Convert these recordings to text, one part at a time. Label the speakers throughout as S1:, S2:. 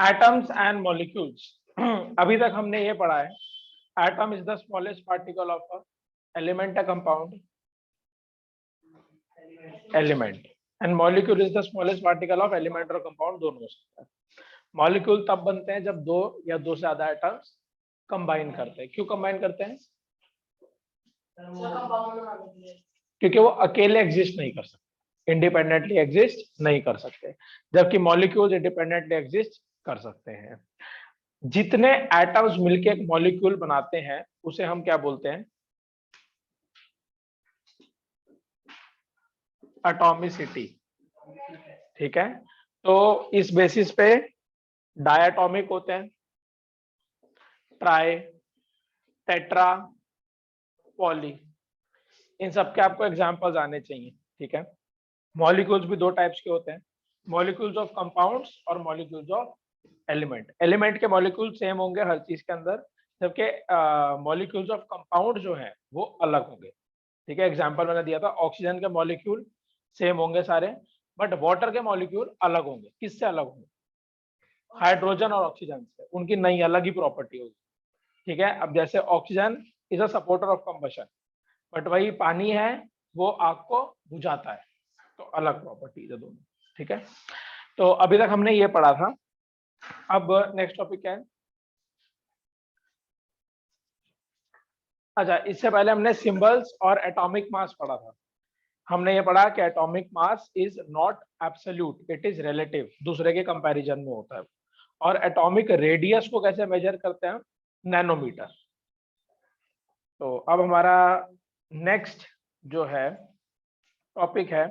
S1: Atoms and molecules. अभी तक हमने ये पढ़ा है, atom is the smallest particle of a element, a compound element, and molecule is the smallest particle of element और compound, दोनों हो सकता है। मॉलिक्यूल तब बनते हैं जब दो या दो से ज्यादा एटम्स कंबाइन करते हैं। क्यों कंबाइन करते हैं? क्योंकि वो अकेले एग्जिस्ट नहीं कर सकते, इंडिपेंडेंटली एग्जिस्ट नहीं कर सकते, जबकि मॉलिक्यूल्स इंडिपेंडेंटली एग्जिस्ट कर सकते हैं। जितने एटम्स मिलके एक मॉलिक्यूल बनाते हैं उसे हम क्या बोलते हैं? एटॉमिसिटी। ठीक है, तो इस बेसिस पे डायटॉमिक होते हैं, ट्राई, टेट्रा, पॉली, इन सब के आपको एग्जांपल्स आने चाहिए। ठीक है, मॉलिक्यूल्स भी दो टाइप्स के होते हैं, मॉलिक्यूल्स ऑफ कंपाउंड्स और मॉलिक्यूल्स ऑफ एलिमेंट। एलिमेंट के मॉलिक्यूल सेम होंगे हर चीज के अंदर, जबकि मॉलिक्यूल्स ऑफ कंपाउंड जो है वो अलग होंगे। ठीक है, एग्जांपल मैंने दिया था, ऑक्सीजन के मॉलिक्यूल सेम होंगे सारे, बट वाटर के मॉलिक्यूल अलग होंगे। किससे अलग होंगे? हाइड्रोजन और ऑक्सीजन से, उनकी नई अलग ही प्रॉपर्टी होगी। ठीक है, अब जैसे oxygen is a supporter of combustion, but वही पानी है वो आग को बुझाता है, तो अलग प्रॉपर्टीज है दोनों। ठीक है, तो अभी तक हमने ये पढ़ा था। अब नेक्स्ट टॉपिक क्या है? अच्छा, इससे पहले हमने सिंबल्स और एटॉमिक मास पढ़ा था। हमने ये पढ़ा कि atomic mass is not absolute, it is relative, दूसरे के कंपैरिजन में होता है। और एटॉमिक रेडियस को कैसे मेजर करते हैं? नैनोमीटर। तो अब हमारा नेक्स्ट जो है टॉपिक है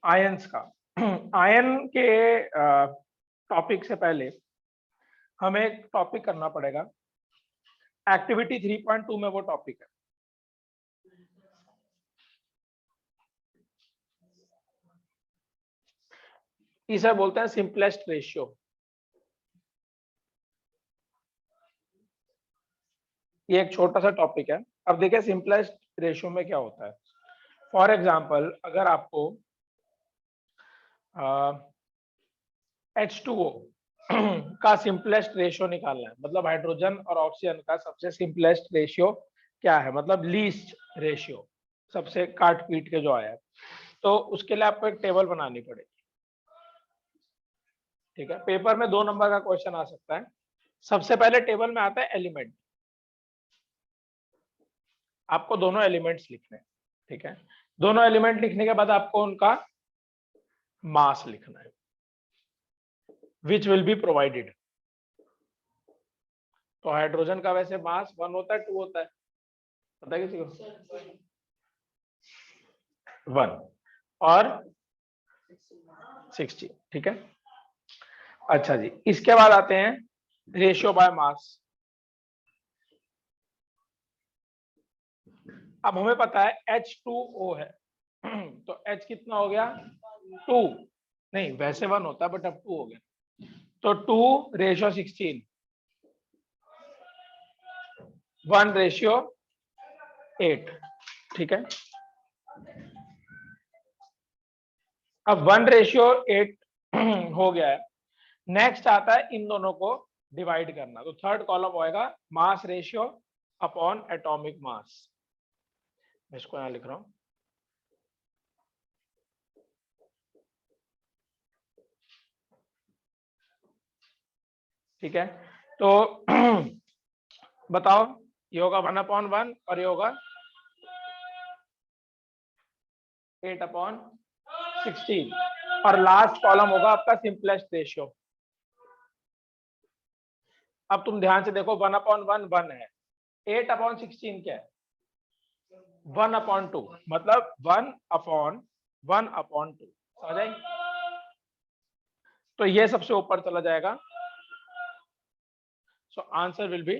S1: आयंस का। आयन के टॉपिक से पहले हमें एक टॉपिक करना पड़ेगा, एक्टिविटी 3.2 में वो टॉपिक है, इसे बोलते हैं सिंपलेस्ट रेशियो। ये एक छोटा सा टॉपिक है। अब देखिए सिंपलेस्ट रेशियो में क्या होता है। फॉर एग्जांपल, अगर आपको H2O का सिंपलेस्ट रेशियो निकालना है, मतलब हाइड्रोजन और ऑक्सीजन का सबसे सिंपलेस्ट रेशियो क्या है, मतलब लीस्ट रेशियो, सबसे काट पीट के जो आया है, तो उसके लिए आपको एक टेबल बनानी पड़ेगी। ठीक है, पेपर में 2 नंबर का क्वेश्चन आ सकता है। सबसे पहले टेबल में आता है एलिमेंट, आपको दोनों एलिमेंट्स लिखने हैं। ठीक है, दोनों एलिमेंट लिखने के बाद आपको उनका मास लिखना है, विच विल बी प्रोवाइडेड। तो हाइड्रोजन का वैसे मास 1 होता है, 2 होता है, पता है किसी को? 1 और 60। ठीक है, अच्छा जी, इसके बाद आते हैं रेशियो बाय मास। अब हमें पता है H2O है, तो H कितना हो गया? 2, नहीं वैसे 1 होता है बट अब 2 हो गया, तो 2 रेशियो 16, 1 रेशियो 8। ठीक है, अब 1 रेशियो 8 हो गया है। नेक्स्ट आता है इन दोनों को डिवाइड करना, तो थर्ड कॉलम होएगा mass ratio upon atomic mass. मैं इसको यहां लिख रहा हूं। ठीक है, तो बताओ, ये होगा 1/1 और ये होगा 8/16, और लास्ट कॉलम होगा आपका सिंपलेस्ट रेशियो। अब तुम ध्यान से देखो, 1/1 1 है, 8/16 क्या है? 1/2, मतलब 1/1/2। समझ आई? तो ये सबसे ऊपर चला जाएगा, सो आंसर विल बी,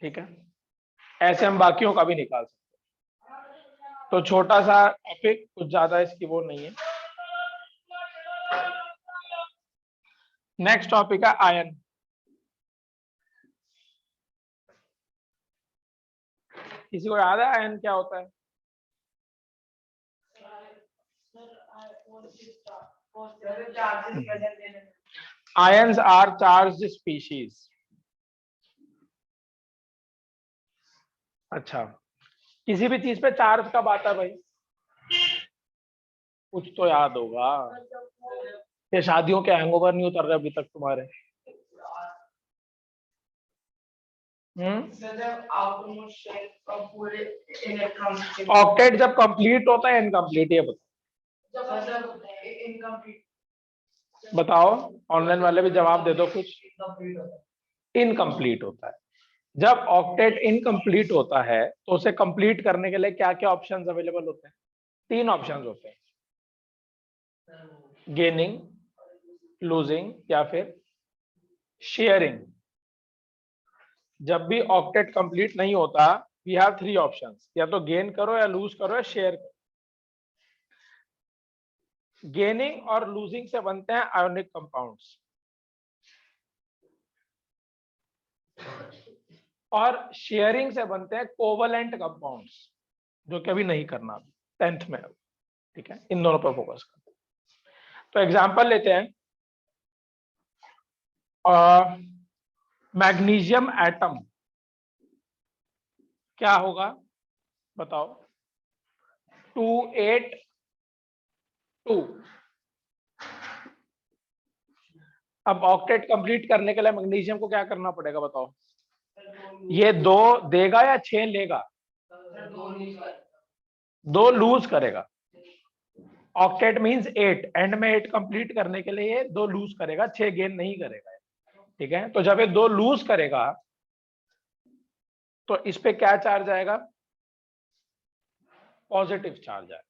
S1: ठीक है, ऐसे हम बाकियों का भी निकाल सकते हैं। तो छोटा सा टॉपिक, कुछ ज्यादा इसकी वो नहीं है। नेक्स्ट टॉपिक है आयन। किसी को याद है आयन क्या होता है? Ions are charge species. अच्छा, किसी भी चीज पे चार्ज कब आता है भाई? कुछ तो याद होगा। ये शादियों के हैंगओवर नहीं उतर रहे अभी तक तुम्हारे? ऑक्टेट जब कंप्लीट होता है इनकम्प्लीट, ये बताओ। ऑनलाइन वाले भी जवाब दे दो कुछ। इनकम्प्लीट होता है। जब ऑक्टेट इनकम्प्लीट होता है तो उसे कंप्लीट करने के लिए क्या क्या ऑप्शंस अवेलेबल होते हैं? 3 ऑप्शंस होते हैं, गेनिंग, लूजिंग या फिर शेयरिंग। जब भी ऑक्टेट कंप्लीट नहीं होता, वी हैव 3 ऑप्शंस, या तो गेन करो या लूज करो या शेयर करो। गेनिंग और लूजिंग से बनते हैं आयोनिक कंपाउंड्स, और शेयरिंग से बनते हैं कोवलेंट कंपाउंड्स, जो कभी नहीं करना 10th में। ठीक है, इन दोनों पर फोकस करते हैं। तो एग्जांपल लेते हैं, मैग्नीशियम एटम क्या होगा बताओ? 282। अब ऑक्टेट कंप्लीट करने के लिए मैग्नीशियम को क्या करना पड़ेगा बताओ? ये 2 देगा या 6 लेगा? 2 लूज करेगा। ऑक्टेट मींस 8, एंड में 8 कंप्लीट करने के लिए ये 2 लूज करेगा, 6 गेन नहीं करेगा। ठीक है, तो जब ये 2 लूज करेगा तो इस पे क्या चार्ज आएगा? पॉजिटिव चार्ज आएगा।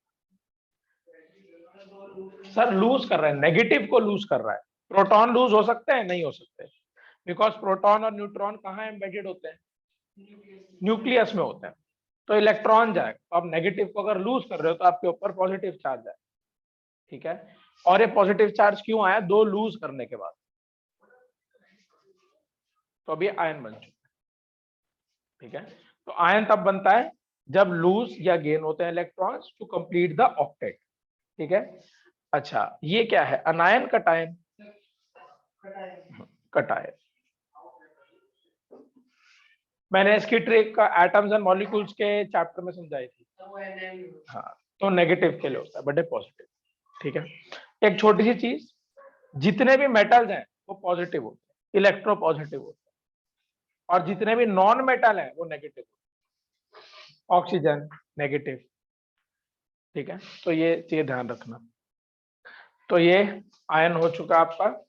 S1: सर लूज कर रहा है, नेगेटिव को लूज कर रहा है। प्रोटॉन लूज हो सकते हैं? नहीं हो सकते, बिकॉज प्रोटॉन और न्यूट्रॉन कहाँ एम्बेडेड होते हैं? न्यूक्लियस में होते हैं। तो इलेक्ट्रॉन जाएगा, तो आप नेगेटिव को अगर लूज कर रहे हो तो आपके ऊपर पॉजिटिव चार्ज आएगा। ठीक है, और ये पॉजिटिव चार्ज क्यों आया? 2 लूज करने के बाद। तो अभी आयन बन चुका है। ठीक है, तो आयन तब बनता है जब लूज या गेन होते हैं electrons to complete the octet. ठीक है, अच्छा ये क्या है? Anion cation? कटायन। मैंने इसकी ट्रिक का एटम्स एंड मॉलिक्यूल्स के चैप्टर में समझाई थी। हाँ, तो नेगेटिव के लिए होता है, बट पॉजिटिव। ठीक है, एक छोटी सी चीज, जितने भी मेटल्स हैं वो पॉजिटिव होते हैं, इलेक्ट्रो पॉजिटिव होते हैं, और जितने भी नॉन मेटल हैं वो नेगेटिव होते हैं। Oxygen negative. ठीक है, तो ये चीज ध्यान रखना। तो ये आयन हो चुका आपका।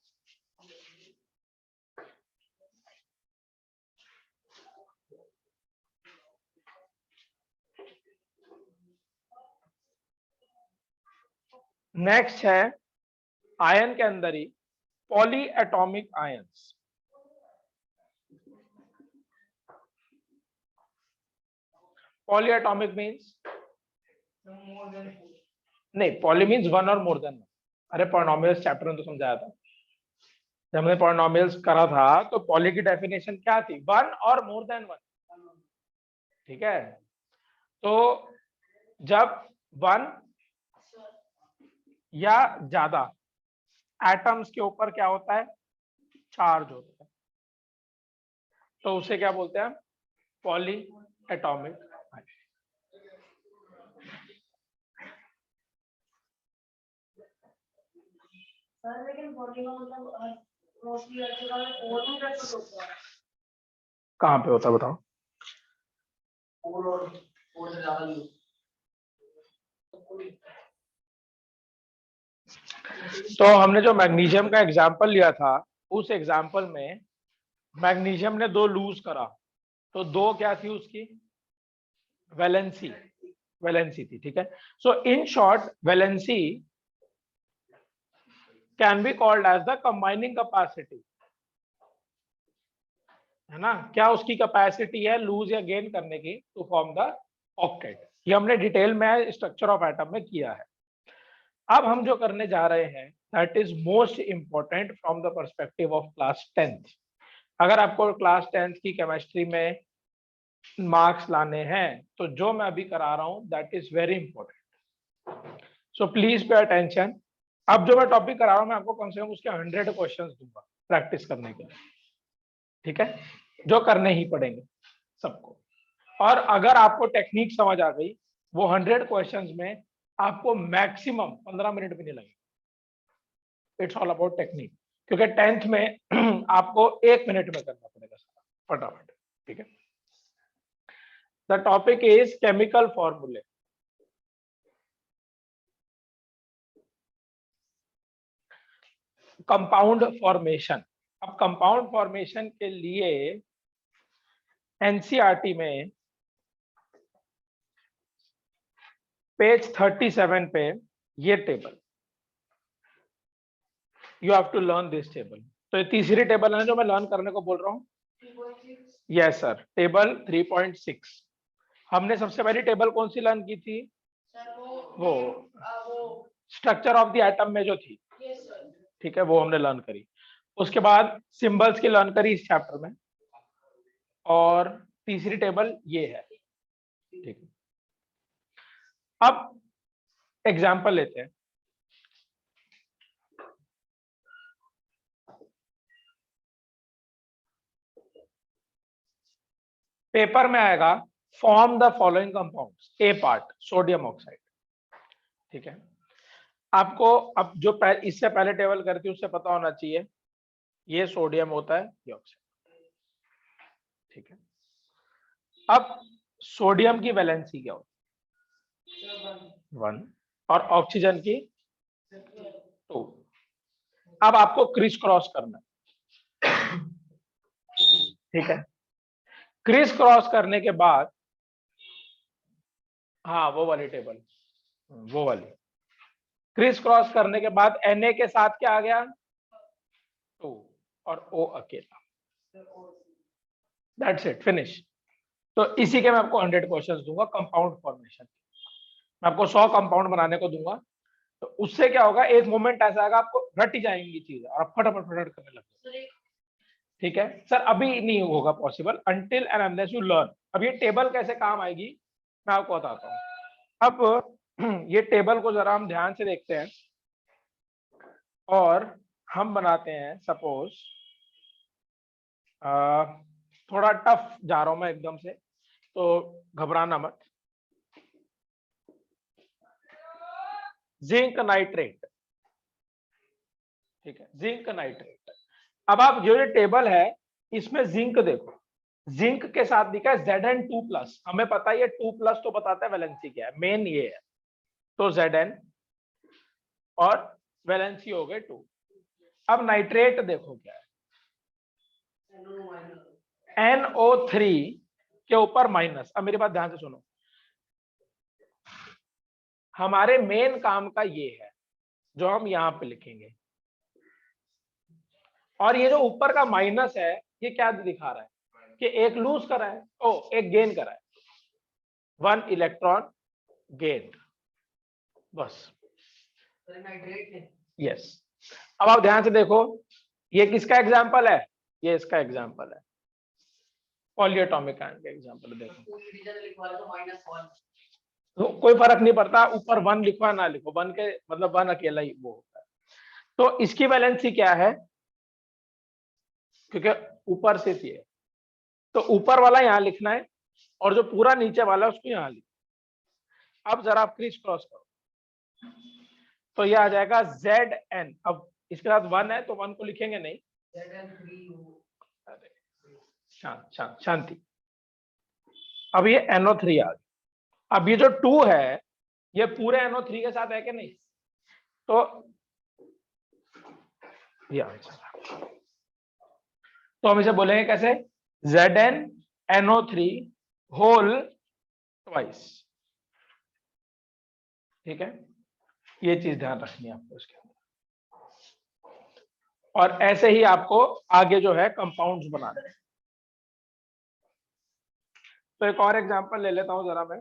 S1: नेक्स्ट है आयन के अंदर ही poly atomic ions. Poly atomic means नहीं, पॉली मीन्स 1 और मोर देन 1। अरे पॉलिनोमियल्स चैप्टर में तो समझाया था, जब हमने पॉलिनोमियल्स करा था तो पॉली की डेफिनेशन क्या थी? 1 और मोर देन 1। ठीक है, तो जब 1 या ज्यादा एटम्स के ऊपर क्या होता है? चार्ज होता है, तो उसे क्या बोलते हैं? Poly atomic. कहाँ पे होता बताओ? तो हमने जो मैग्नीशियम का एग्जाम्पल लिया था, उस एग्जाम्पल में मैग्नीशियम ने 2 लूज करा, तो 2 क्या थी उसकी? वैलेंसी। वैलेंसी थी। ठीक है, so in short valency can be called as the combining capacity, है ना? क्या उसकी कैपेसिटी है लूज या गेन करने की टू फॉर्म द ऑक्टेट। ये हमने डिटेल में स्ट्रक्चर ऑफ एटम में किया है। अब हम जो करने जा रहे हैं that is most important from the perspective of class 10th। अगर आपको क्लास 10th की केमिस्ट्री में मार्क्स लाने हैं तो जो मैं अभी करा रहा हूं that is very important, so please pay attention. अब जो मैं टॉपिक करा रहा हूँ मैं आपको कम से कम उसके 100 क्वेश्चंस दूंगा प्रैक्टिस करने के लिए, ठीक है, जो करने ही पड़ेंगे सबको। और अगर आपको टेक्निक समझ आ गई, वो 100 क्वेश्चंस में आपको मैक्सिमम 15 मिनट भी नहीं लगेगा। इट्स ऑल अबाउट टेक्निक, क्योंकि 10th में आपको 1 मिनट में करना पड़ेगा सारा फटाफट, ठीक है। The topic is chemical formulae. Compound formation. अब कंपाउंड फॉर्मेशन के लिए एनसीईआरटी में पेज 37 पे ये table, you have to learn this table. तो ये तीसरी टेबल है जो मैं लर्न करने को बोल रहा हूँ। Yes sir, table 3.6। हमने सबसे पहली टेबल कौन सी लर्न की थी? वो स्ट्रक्चर ऑफ द एटम में जो थी, ठीक है, वो हमने लर्न करी। उसके बाद सिंबल्स की लर्न करी इस चैप्टर में, और तीसरी टेबल ये है, ठीक है। अब एग्जाम्पल लेते हैं। पेपर में आएगा form the following compounds, A part sodium oxide, ठीक है। आपको अब जो इससे पहले टेबल करती है उससे पता होना चाहिए ये सोडियम होता है, ये ऑक्साइड, ठीक है। अब सोडियम की वैलेंसी क्या होती है? 1, और ऑक्सीजन की 2। अब आपको क्रिस क्रॉस करना है, ठीक है। क्रिस क्रॉस करने के बाद, हाँ वो वाली टेबल, वो वाली, क्रिस क्रॉस करने के बाद Na के साथ क्या आ गया? 2, और O अकेला। That's it, finish. तो इसी के मैं आपको 100 क्वेश्चंस दूंगा कंपाउंड फॉर्मेशन। मैं आपको 100 कंपाउंड बनाने को दूंगा, तो उससे क्या होगा, एक मोमेंट ऐसा आएगा आपको रट ही जाएंगी चीजें और आप फटाफट फटाफट करने लगेंगे, ठीक है। सर अभी नहीं होगा possible, until and unless you learn. अब ये टेबल कैसे काम आएगी मैं आपको बताता हूँ। अब ये टेबल को जरा हम ध्यान से देखते हैं, और हम बनाते हैं सपोज, थोड़ा टफ जा रहा हूं मैं एकदम से, तो घबराना मत। जिंक नाइट्रेट, ठीक है, जिंक नाइट्रेट। अब आप जो ये टेबल है इसमें जिंक देखो, जिंक के साथ लिखा है Zn2+। हमें पता है ये 2+ तो बताता है वैलेंसी क्या है, मेन ये है। तो Zn और वैलेंसी हो गए 2। अब नाइट्रेट देखो क्या है, NO3 के ऊपर माइनस। अब मेरी बात ध्यान से सुनो, हमारे मेन काम का ये है जो हम यहां पे लिखेंगे, और ये जो ऊपर का माइनस है ये क्या दिखा रहा है कि एक लूज करा है, ओ एक गेन करा है, 1 इलेक्ट्रॉन गेन, बस। यस। अब आप ध्यान से देखो, ये किसका एग्जाम्पल है? ये इसका एग्जाम्पल है, पॉलीएटॉमिक का एग्जाम्पल। देखो तो कोई फर्क नहीं पड़ता ऊपर 1 लिखो ना लिखो, 1 के मतलब 1 अकेला ही वो होता है। तो इसकी वैलेंसी क्या है, क्योंकि ऊपर से ये, तो ऊपर वाला यहां लिखना है और जो पूरा नीचे वाला है उसको यहां लिखना। अब जरा आप क्रिस क्रॉस करो तो ये आ जाएगा Zn। अब इसके साथ 1 है तो 1 को लिखेंगे नहीं, शांत शांत शांति। अब ये NO3 आ गया। अब ये जो 2 है ये पूरे NO3 के साथ है कि नहीं? तो ये तो हम इसे बोलेंगे कैसे, ZnNO3 होल ट्वाइस, ठीक है। ये चीज ध्यान रखनी है आपको इसके अंदर। और ऐसे ही आपको आगे जो है कंपाउंड्स बनाने हैं। तो एक और एग्जांपल ले लेता हूं जरा मैं।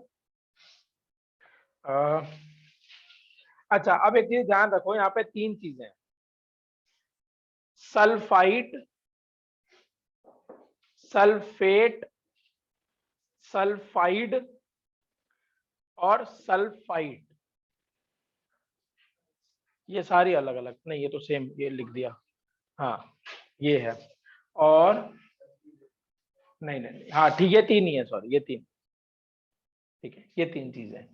S1: अच्छा, अब एक चीज ध्यान रखो, यहाँ पे 3 चीजें हैं, सल्फाइड, सल्फेट, सल्फाइड और सल्फाइड। ये सारी अलग अलग नहीं, ये तो सेम, ये लिख दिया। हाँ ये है, और नहीं नहीं नहीं, हाँ ठीक है, तीन ही है, सॉरी ये तीन, ठीक है ये तीन चीजें।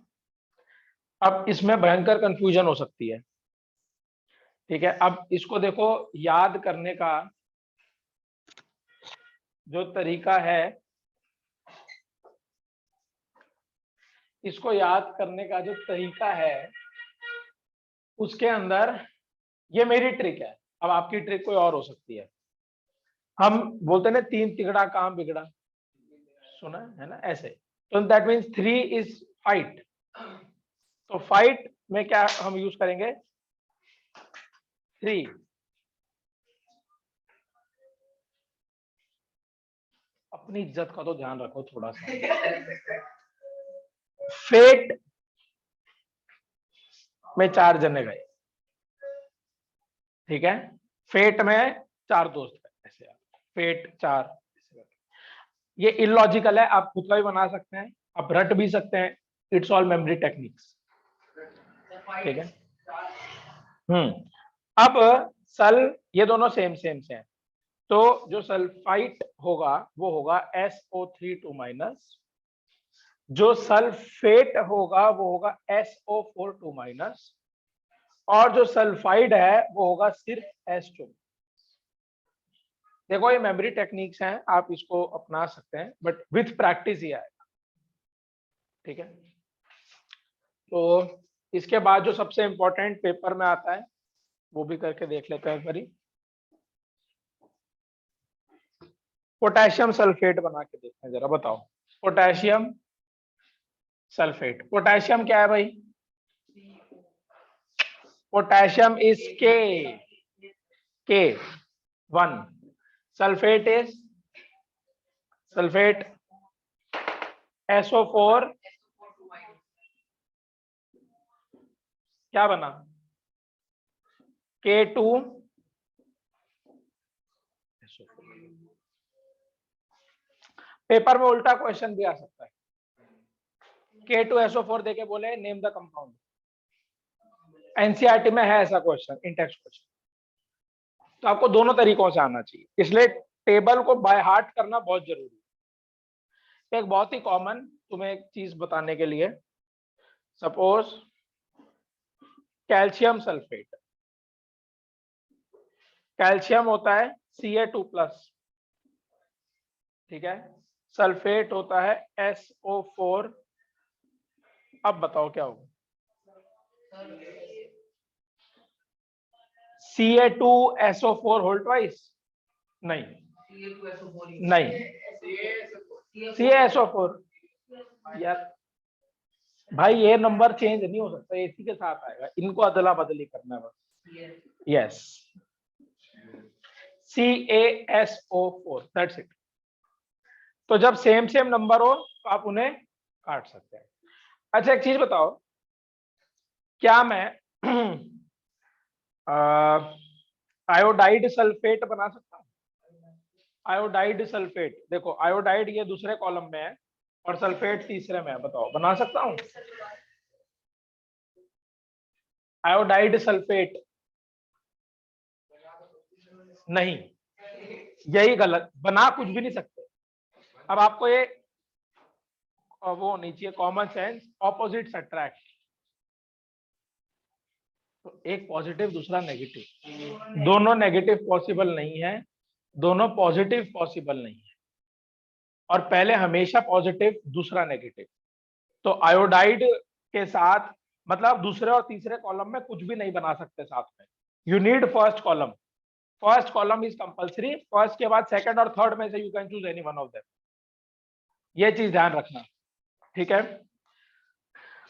S1: अब इसमें भयंकर कंफ्यूजन हो सकती है, ठीक है। अब इसको देखो, याद करने का जो तरीका है, इसको याद करने का जो तरीका है, उसके अंदर ये मेरी ट्रिक है, अब आपकी ट्रिक कोई और हो सकती है। हम बोलते हैं ना, तीन तिगड़ा काम बिगड़ा, सुना है ना ऐसे, तो that means three is fight. तो फाइट में क्या हम यूज करेंगे, थ्री। अपनी इज्जत का तो ध्यान रखो थोड़ा सा। फेट में चार जने गए, ठीक है, फेट में चार दोस्त गए, ऐसे फेट चार। ये इलॉजिकल है, आप खुद का भी बना सकते हैं, आप रट भी सकते हैं, इट्स ऑल मेमोरी टेक्निक्स, ठीक है। अब सल, ये दोनों सेम सेम से हैं, तो जो सल्फाइट होगा वो होगा SO3 2-, जो सल्फेट होगा वो होगा SO4 2-, और जो सल्फाइड है वो होगा सिर्फ H2। देखो ये मेमोरी टेक्निक्स हैं, आप इसको अपना सकते हैं, बट विथ प्रैक्टिस ही आएगा, ठीक है। तो इसके बाद जो सबसे इंपॉर्टेंट पेपर में आता है, वो भी करके देख लेते हैं एक बारी। पोटेशियम सल्फेट बना के देखते हैं जरा, बताओ पोटेशियम सल्फेट। पोटेशियम क्या है भाई, potassium is K1, sulphate is sulphate SO4, क्या बना K2, पेपर में उल्टा क्वेश्चन भी आ सकता है, K2SO4 देके बोले नेम द कंपाउंड। एनसीईआरटी में है ऐसा क्वेश्चन, इन टेक्स्ट क्वेश्चन, तो आपको दोनों तरीकों से आना चाहिए, इसलिए टेबल को बाय हार्ट करना बहुत जरूरी है। एक बहुत ही कॉमन तुम्हें एक चीज बताने के लिए, सपोज कैल्शियम सल्फेट, कैल्शियम होता है Ca2+, ठीक है, सल्फेट होता है SO4। अब बताओ क्या होगा, Ca2SO4 होल ट्वाइस, नहीं नहीं, CaSO4 यार भाई, ये नंबर चेंज नहीं हो सकता, इसी के साथ आएगा, इनको अदला बदली करना है बस। Yes, CaSO4, that's it. तो जब सेम सेम नंबर हो तो आप उन्हें काट सकते हैं। अच्छा एक चीज बताओ, क्या मैं आयोडाइड सल्फेट बना सकता हूँ? आयोडाइड सल्फेट, देखो आयोडाइड ये दूसरे कॉलम में है और सल्फेट तीसरे में है, बताओ बना सकता हूँ? आयोडाइड सल्फेट नहीं, यही गलत, बना कुछ भी नहीं सकते। अब आपको ये वो होनी चाहिए कॉमन सेंस, ऑपोजिट्स अट्रैक्ट, तो एक पॉजिटिव दूसरा नेगेटिव, दोनों नेगेटिव पॉसिबल नहीं है, दोनों पॉजिटिव पॉसिबल नहीं है, और पहले हमेशा पॉजिटिव दूसरा नेगेटिव। तो आयोडाइड के साथ मतलब दूसरे और तीसरे कॉलम में कुछ भी नहीं बना सकते साथ में, you need first column, first column is compulsory, first के बाद सेकंड और थर्ड में से you can choose any one of them, ये चीज ध्यान रखना, ठीक है।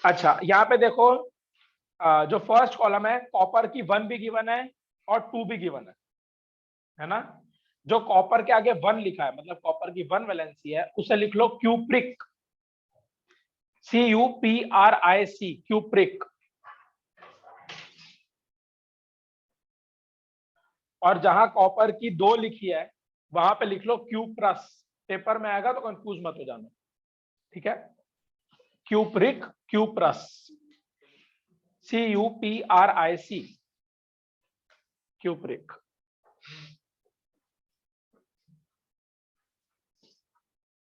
S1: अच्छा यहाँ पे देखो, जो फर्स्ट कॉलम है कॉपर की 1 भी गिवन है और 2 भी गिवन है ना। जो कॉपर के आगे 1 लिखा है मतलब कॉपर की 1 वैलेंसी है, उसे लिख लो क्यूप्रिक, CUPRIC, क्यूप्रिक। और जहां कॉपर की 2 लिखी है वहां पे लिख लो क्यूप्रस, पेपर में आएगा तो कंफ्यूज मत हो जाना, ठीक है। Cupric, cuprous, CUPRIC, cupric.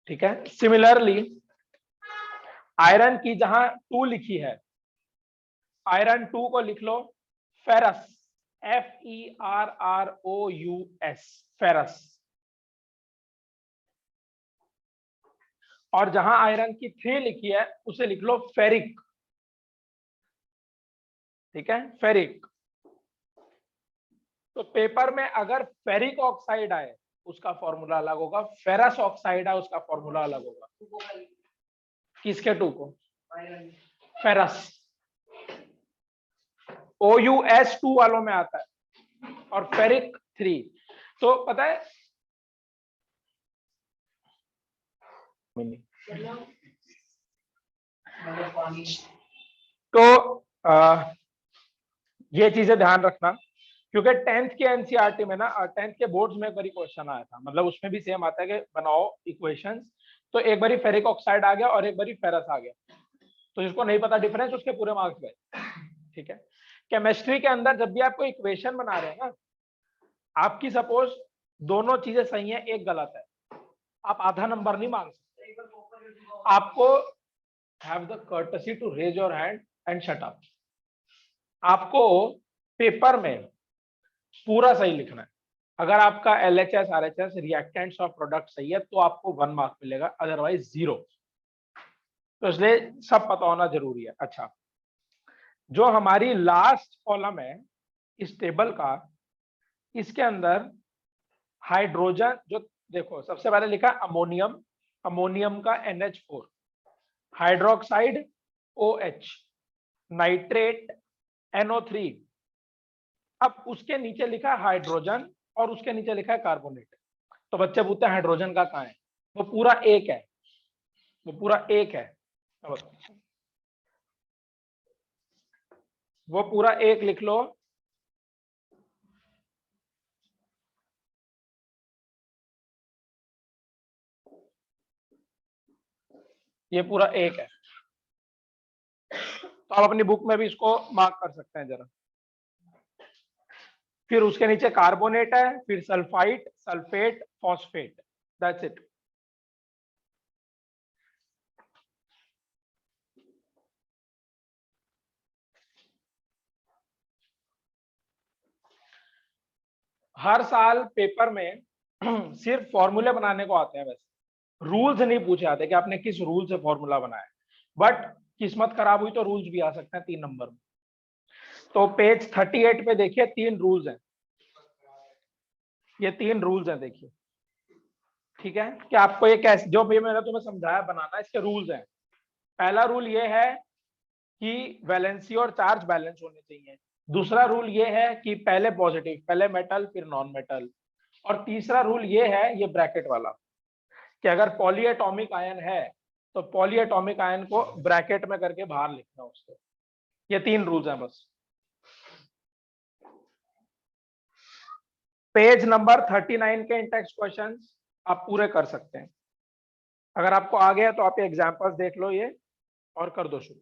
S1: ठीक है। सिमिलरली आयरन की जहां 2 लिखी है, आयरन 2 को लिख लो फेरस, FERROUS, फेरस। और जहां आयरन की 3 लिखी है उसे लिख लो फेरिक। ठीक है, फेरिक। तो पेपर में अगर फेरिक ऑक्साइड आए उसका फॉर्मूला अलग होगा, फेरस ऑक्साइड आए उसका फॉर्मूला अलग होगा। किसके 2 को? फेरस। OUS 2 वालों में आता है और फेरिक 3। तो पता है तो ये चीजें ध्यान रखना, क्योंकि 10th के एनसीईआरटी में ना, 10th के बोर्ड्स में एक बारी क्वेश्चन आया था, मतलब उसमें भी सेम आता है कि बनाओ इक्वेशंस, तो एक बारी फेरिक ऑक्साइड आ गया और एक बारी फेरस आ गया, तो जिसको नहीं पता डिफरेंस उसके पूरे मार्क्स गए। ठीक है। केमिस्ट्री के अंदर जब भी आपको इक्वेशन बना रहे हैं ना, आपकी सपोज दोनों चीजें सही है, एक गलत है, आप आधा नंबर नहीं मांग सकते। आपको have the courtesy to raise your hand and shut up. आपको पेपर में पूरा सही लिखना है। अगर आपका LHS RHS रिएक्टेंट्स और प्रोडक्ट सही है तो आपको 1 मार्क मिलेगा, अदरवाइज 0। तो इसलिए सब पता होना जरूरी है। अच्छा, जो हमारी लास्ट कॉलम है इस टेबल का, इसके अंदर हाइड्रोजन, जो देखो सबसे पहले लिखा अमोनियम, अमोनियम का NH4, hydroxide OH, nitrate NO3। अब उसके नीचे लिखा है हाइड्रोजन और उसके नीचे लिखा है कार्बोनेट। तो बच्चे पूछते हैं हाइड्रोजन का कहाँ है? वो पूरा एक है, वो पूरा एक है, वो पूरा एक लिख लो। ये पूरा एक है, तो आप अपनी बुक में भी इसको मार्क कर सकते हैं जरा। फिर उसके नीचे कार्बोनेट है, फिर sulphite, sulphate, phosphate, that's it. हर साल पेपर में सिर्फ फॉर्मूले बनाने को आते हैं, वैसे रूल्स नहीं पूछे आते कि आपने किस रूल से फॉर्मूला बनाया। बट किस्मत खराब हुई तो रूल्स भी आ सकते हैं 3 नंबर में। तो पेज 38 पे देखिए 3 रूल्स हैं, ये 3 रूल्स हैं, देखिए। ठीक है, कि आपको ये कैसे, जो भी मैंने तुम्हें समझाया बनाना, इसके रूल्स हैं। पहला रूल ये है कि वैलेंसी और चार्ज बैलेंस होने चाहिए। दूसरा रूल ये है कि पहले पॉजिटिव, पहले मेटल फिर नॉन मेटल। और तीसरा रूल ये है, ये ब्रैकेट वाला, कि अगर पॉलीएटॉमिक आयन है तो पॉलीएटॉमिक आयन को ब्रैकेट में करके बाहर लिखना उसको। ये 3 रूल्स हैं बस। पेज नंबर 39 के इंटेक्स्ट क्वेश्चंस आप पूरे कर सकते हैं। अगर आपको आ गया तो आप एग्जांपल्स देख लो ये और कर दो शुरू।